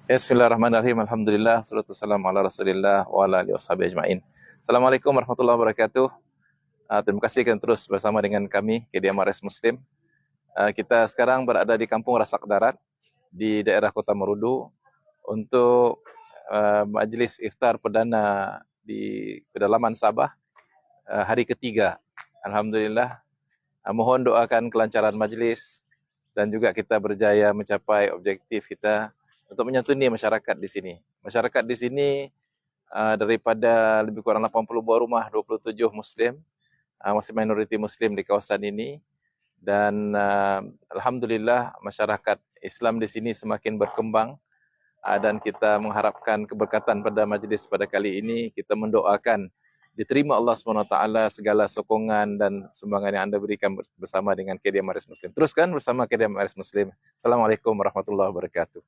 Bismillahirrahmanirrahim. Alhamdulillah, salatu wassalamu ala Rasulillah wa ala alihi washabihi ajma'in. Assalamualaikum warahmatullahi wabarakatuh. Terima kasih kerana terus bersama dengan kami, KDMRS Muslim. Kita sekarang berada di Kampung Rasak Darat di daerah Kota Marudu untuk majlis iftar perdana di pedalaman Sabah hari ketiga. Alhamdulillah, mohon doakan kelancaran majlis dan juga kita berjaya mencapai objektif kita untuk menyantuni masyarakat di sini. Masyarakat di sini daripada lebih kurang 80 buah rumah, 27 Muslim, masih minoriti Muslim di kawasan ini. Dan Alhamdulillah masyarakat Islam di sini semakin berkembang dan kita mengharapkan keberkatan pada majlis pada kali ini. Kita mendoakan diterima Allah SWT segala sokongan dan sumbangan yang anda berikan bersama dengan KDMRS Muslim. Teruskan bersama KDMRS Muslim. Assalamualaikum warahmatullahi wabarakatuh.